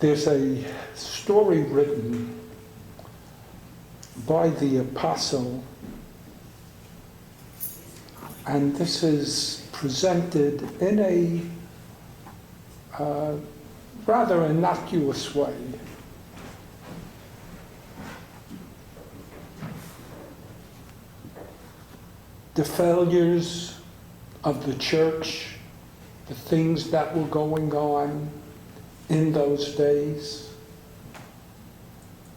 There's a story written by the apostle, and this is presented in a rather innocuous way. The failures of the church, the things that were going on in those days,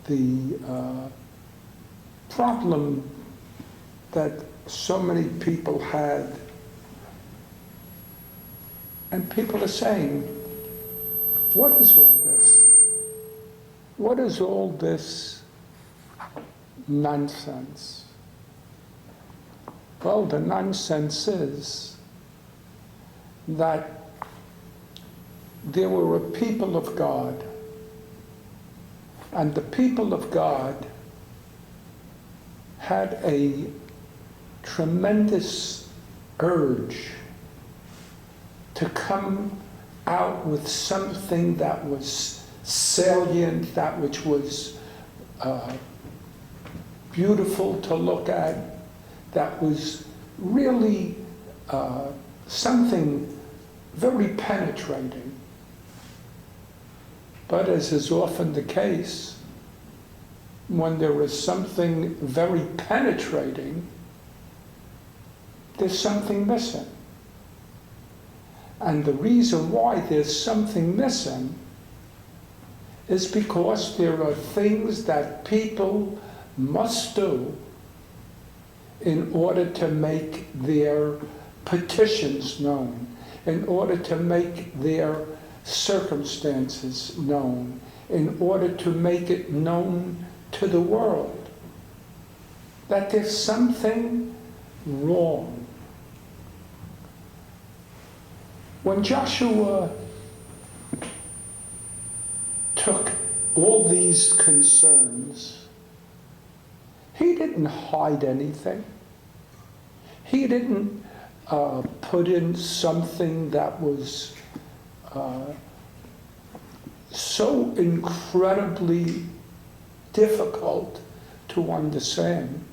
the problem that so many people had. And people are saying, what is all this? What is all this nonsense? Well, the nonsense is that there were a people of God, and the people of God had a tremendous urge to come out with something that was salient, that which was beautiful to look at, that was really something very penetrating. But as is often the case, when there is something very penetrating, there's something missing. And the reason why there's something missing is because there are things that people must do in order to make their petitions known, in order to make their circumstances known, in order to make it known to the world that there's something wrong. When Joshua took all these concerns, he didn't hide anything. He didn't put in something that was so incredibly difficult to understand.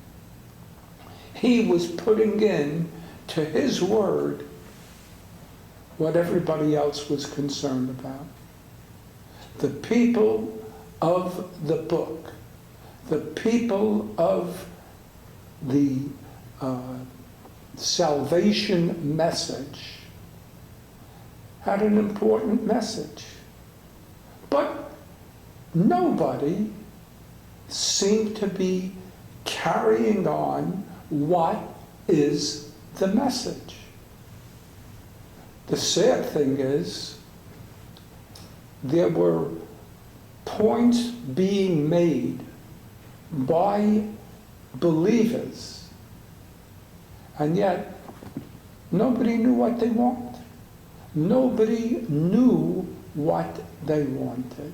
He was putting in to his word what everybody else was concerned about. The people of the book, the people of the salvation message had an important message. But nobody seemed to be carrying on what is the message. The sad thing is, there were points being made by believers, and yet nobody knew what they wanted. Nobody knew what they wanted.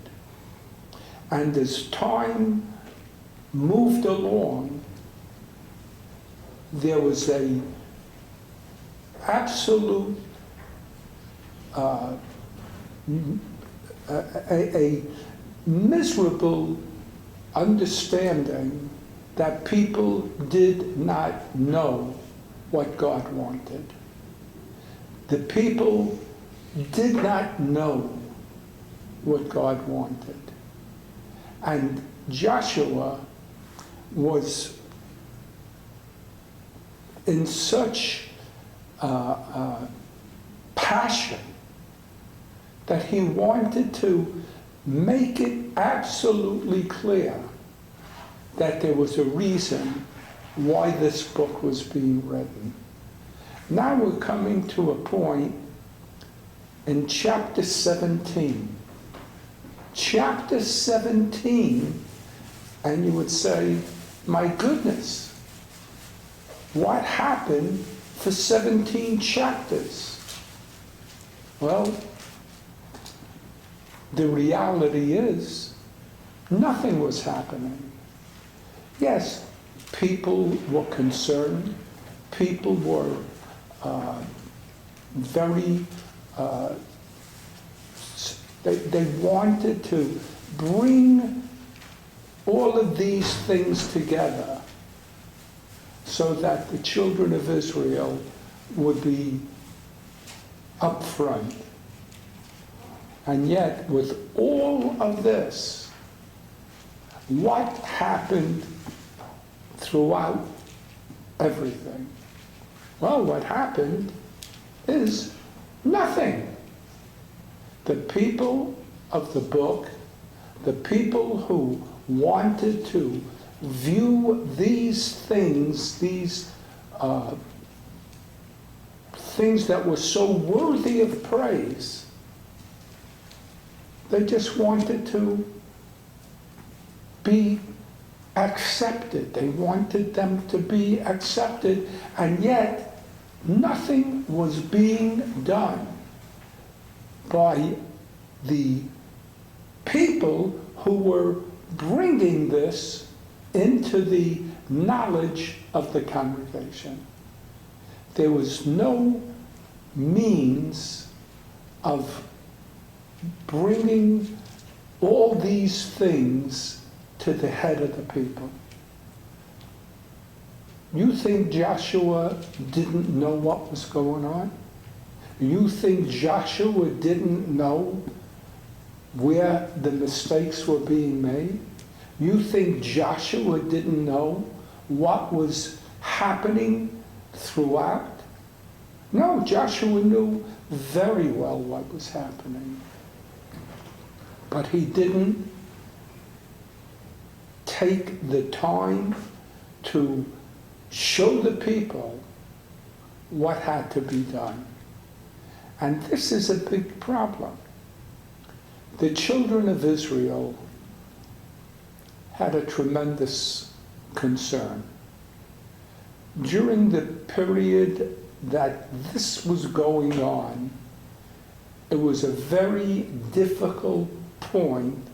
And as time moved along, there was a absolute a miserable understanding that people did not know what God wanted. The people did not know what God wanted. And Joshua was in such passion that he wanted to make it absolutely clear that there was a reason why this book was being written. Now we're coming to a point in chapter 17. Chapter 17, and you would say, my goodness, what happened for 17 chapters? Well, the reality is, nothing was happening. Yes, people were concerned. People were They wanted to bring all of these things together so that the children of Israel would be up front. And yet, with all of this, what happened throughout everything? Well, what happened is nothing. The people of the book, the people who wanted to view these things, things that were so worthy of praise, they just wanted to be accepted. They wanted them to be accepted, and yet nothing was being done by the people who were bringing this into the knowledge of the congregation. There was no means of bringing all these things to the head of the people. You think Joshua didn't know what was going on? You think Joshua didn't know where the mistakes were being made? You think Joshua didn't know what was happening throughout? No, Joshua knew very well what was happening. But he didn't take the time to show the people what had to be done. And this is a big problem. The children of Israel had a tremendous concern. During the period that this was going on, it was a very difficult point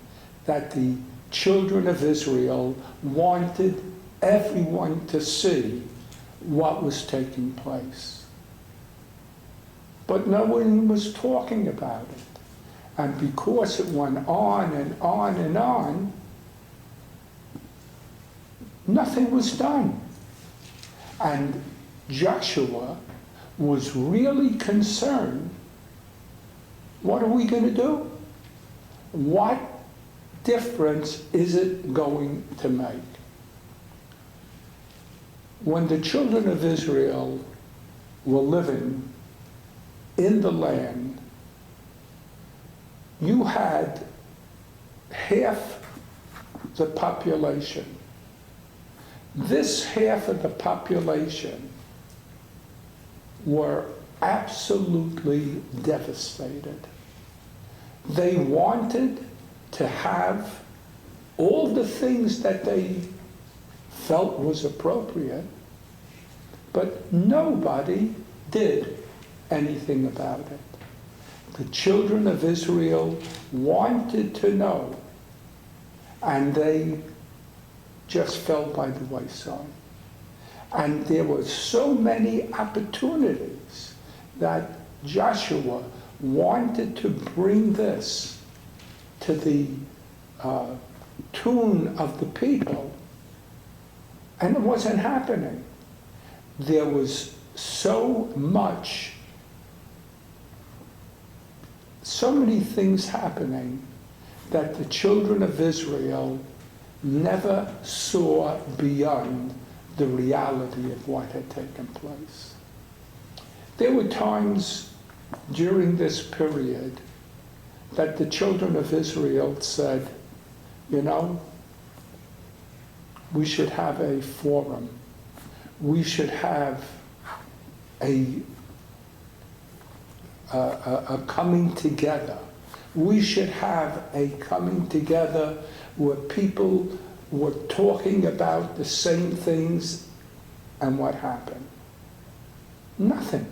that the children of Israel wanted everyone to see what was taking place. But no one was talking about it. And because it went on and on and on, nothing was done. And Joshua was really concerned, what are we going to do? What difference is it going to make? When the children of Israel were living in the land, you had half the population. This half of the population were absolutely devastated. They wanted to have all the things that they felt was appropriate, but nobody did anything about it. The children of Israel wanted to know, and they just fell by the wayside. And there were so many opportunities that Joshua wanted to bring this to the tune of the people, and it wasn't happening. There was so many things happening that the children of Israel never saw beyond the reality of what had taken place. There were times during this period that the children of Israel said, you know, we should have a forum. We should have a coming together. We should have a coming together where people were talking about the same things. And what happened? Nothing.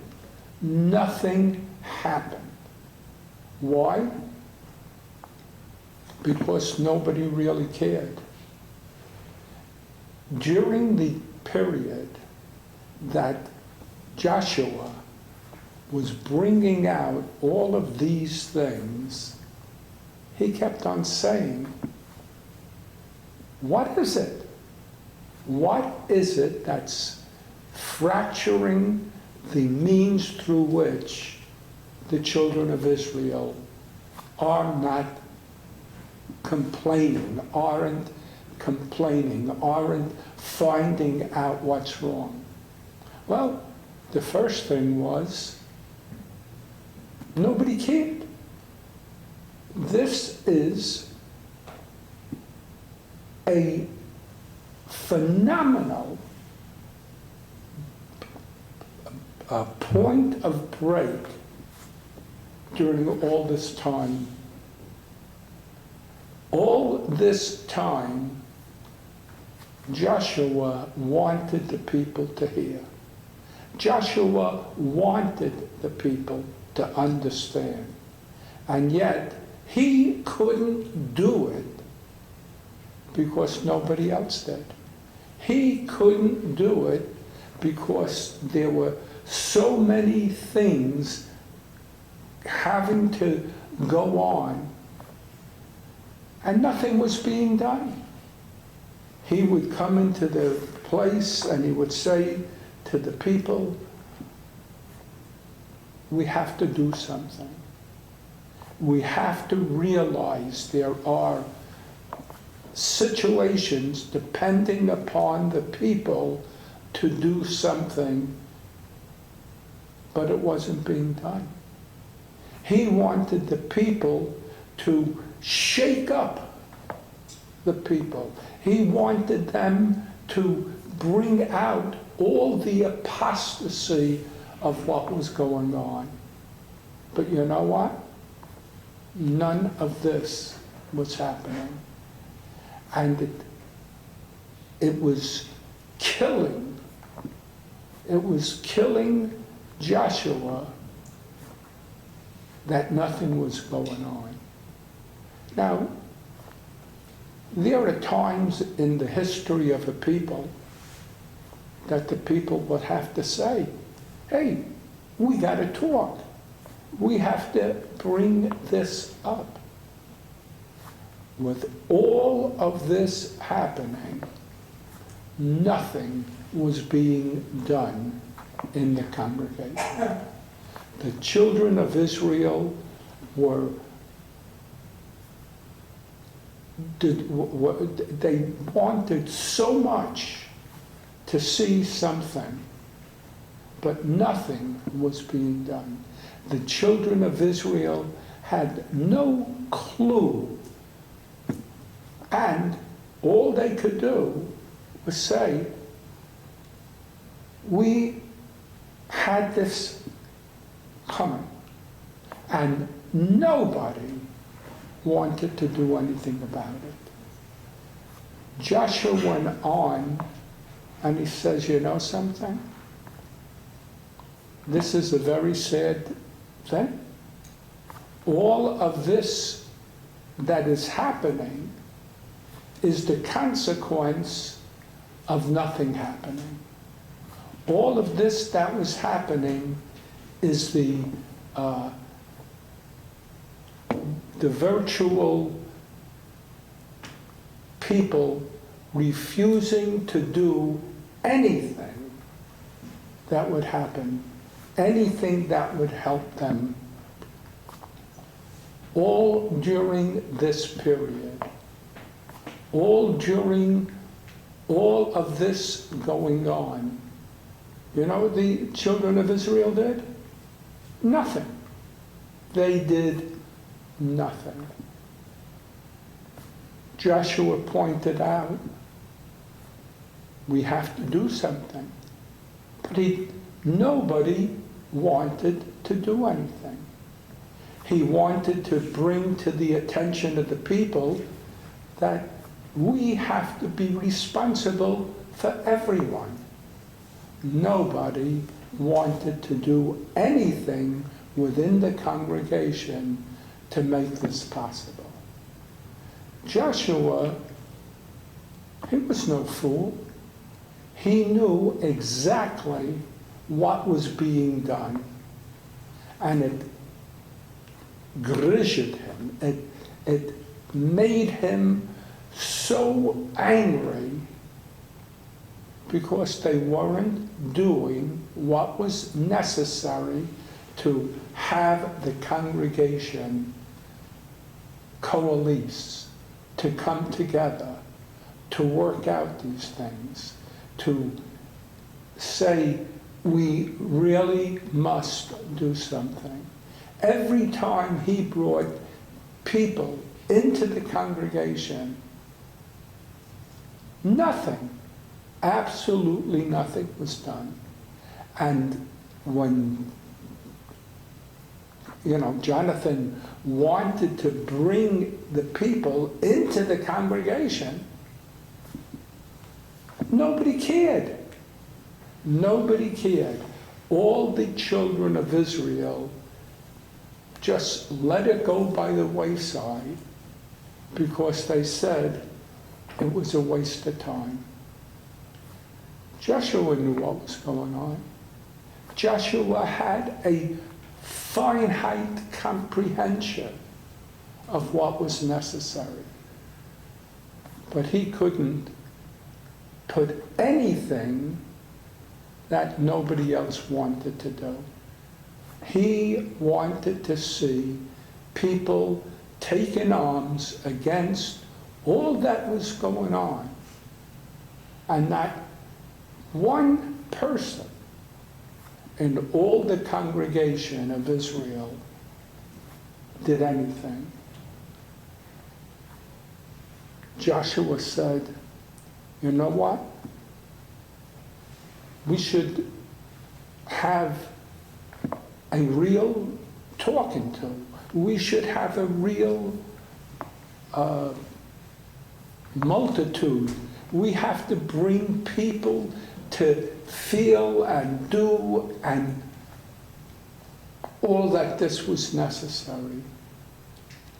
Nothing happened. Why? Because nobody really cared. During the period that Joshua was bringing out all of these things, he kept on saying, what is it? What is it that's fracturing the means through which the children of Israel are not complaining, aren't finding out what's wrong? Well, the first thing was, nobody cared. This is a phenomenal point of break during all this time. All this time, Joshua wanted the people to hear. Joshua wanted the people to understand. And yet, he couldn't do it because nobody else did. He couldn't do it because there were so many things having to go on, and nothing was being done. He would come into the place and he would say to the people, we have to do something. We have to realize there are situations depending upon the people to do something, but it wasn't being done. He wanted the people to shake up the people. He wanted them to bring out all the apostasy of what was going on. But you know what? None of this was happening. And it was killing Joshua that nothing was going on. Now, there are times in the history of a people that the people would have to say, hey, we got to talk. We have to bring this up. With all of this happening, nothing was being done in the congregation. The children of Israel they wanted so much to see something, but nothing was being done. The children of Israel had no clue, and all they could do was say, we had this coming, and nobody wanted to do anything about it. Joshua went on and he says, you know something? This is a very sad thing. All of this that is happening is the consequence of nothing happening. All of this that was happening is the virtual people refusing to do anything that would happen, anything that would help them. All during this period, all during all of this going on, you know what the children of Israel did? Nothing. They did nothing. Joshua pointed out, we have to do something. But nobody wanted to do anything. He wanted to bring to the attention of the people that we have to be responsible for everyone. Nobody wanted to do anything within the congregation to make this possible. Joshua, he was no fool. He knew exactly what was being done. And it grizzled him. it made him so angry because they weren't doing what was necessary to have the congregation coalesce, to come together, to work out these things, to say, we really must do something. Every time he brought people into the congregation, nothing, absolutely nothing was done. And when, Jonathan wanted to bring the people into the congregation, nobody cared. Nobody cared. All the children of Israel just let it go by the wayside because they said it was a waste of time. Joshua knew what was going on. Joshua had a finite comprehension of what was necessary. But he couldn't put anything that nobody else wanted to do. He wanted to see people taking arms against all that was going on, and not one person in all the congregation of Israel did anything. Joshua said, you know what? We should have a real talking to. We should have a real multitude. We have to bring people to feel and do and all that this was necessary.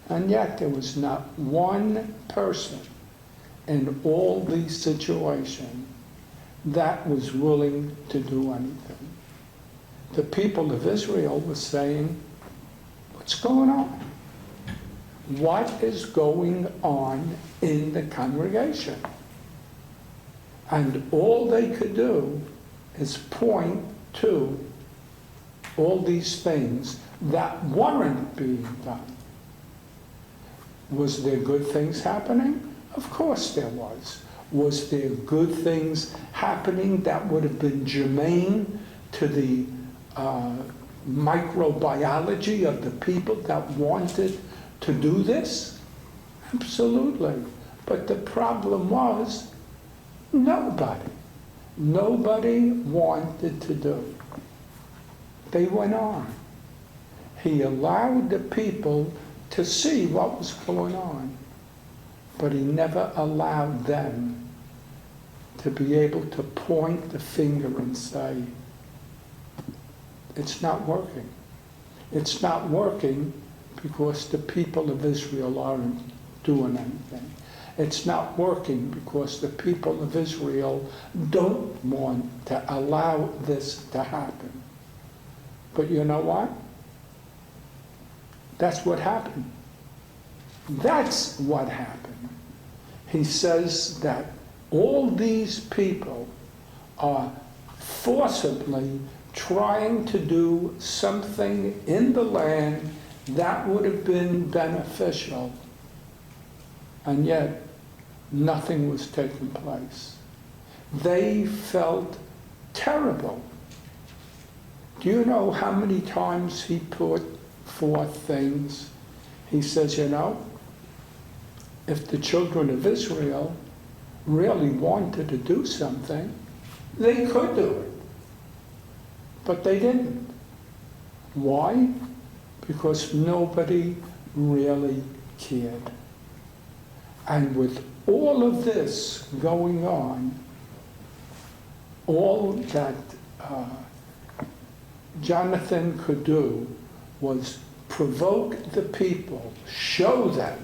And yet there was not one person in all these situations that was willing to do anything. The people of Israel were saying, what's going on? What is going on in the congregation? And all they could do is point to all these things that weren't being done. Was there good things happening? Of course there was. Was there good things happening that would have been germane to the microbiology of the people that wanted to do this? Absolutely. But the problem was nobody wanted to do. They went on. He allowed the people to see what was going on, but he never allowed them to be able to point the finger and say, it's not working. It's not working because the people of Israel aren't doing anything. It's not working because the people of Israel don't want to allow this to happen. But you know what? That's what happened. That's what happened. He says that all these people are forcibly trying to do something in the land that would have been beneficial, and yet nothing was taking place. They felt terrible. Do you know how many times he put forth things? He says, if the children of Israel really wanted to do something, they could do it. But they didn't. Why? Because nobody really cared. And with all of this going on, all that Jonathan could do was provoke the people, show them,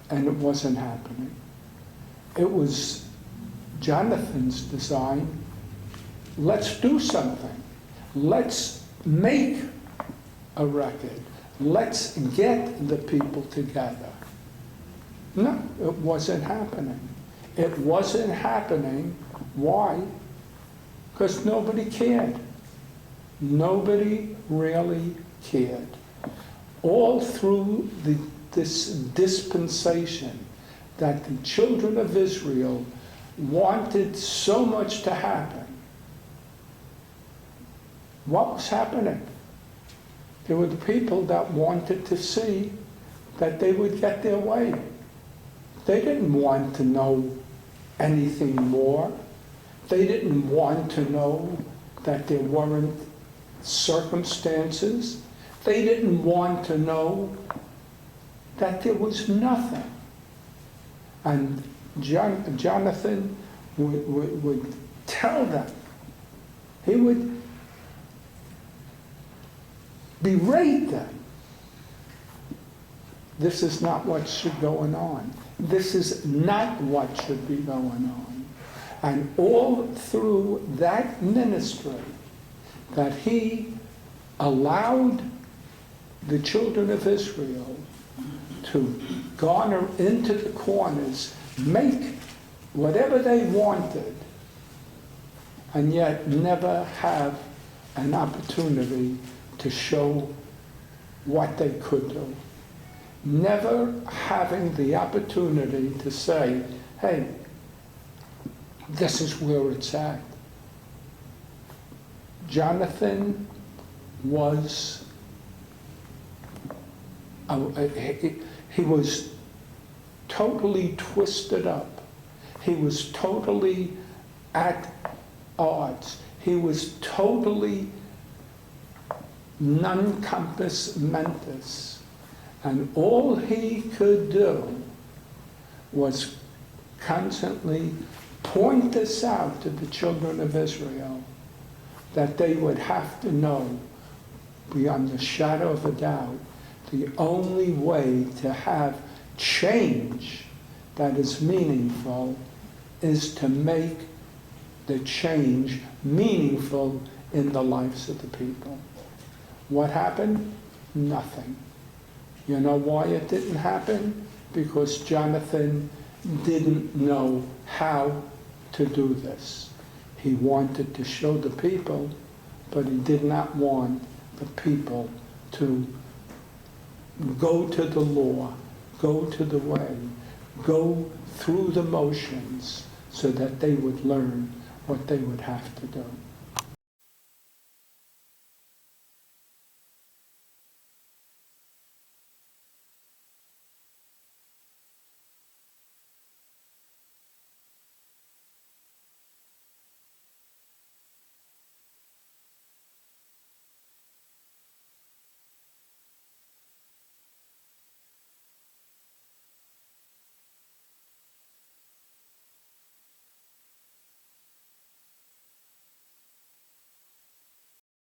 and it wasn't happening. It was Jonathan's design. Let's do something. Let's make a record. let's get the people together. No, it wasn't happening. It wasn't happening. Why? Because nobody cared. Nobody really cared. All through this dispensation that the children of Israel wanted so much to happen, what was happening? There were the people that wanted to see that they would get their way. They didn't want to know anything more. They didn't want to know that there weren't circumstances. They didn't want to know that there was nothing. And Jonathan would tell them. He would berate them. This is not what should go on. This is not what should be going on. And all through that ministry that he allowed the children of Israel to garner into the corners, make whatever they wanted, and yet never have an opportunity to show what they could do. Never having the opportunity to say, hey, this is where it's at. Jonathan was, he was totally twisted up. He was totally at odds. He was totally non compos mentis. And all he could do was constantly point this out to the children of Israel, that they would have to know beyond the shadow of a doubt, the only way to have change that is meaningful is to make the change meaningful in the lives of the people. What happened? Nothing. You know why it didn't happen? Because Jonathan didn't know how to do this. He wanted to show the people, but he did not want the people to go to the law, go to the way, go through the motions so that they would learn what they would have to do.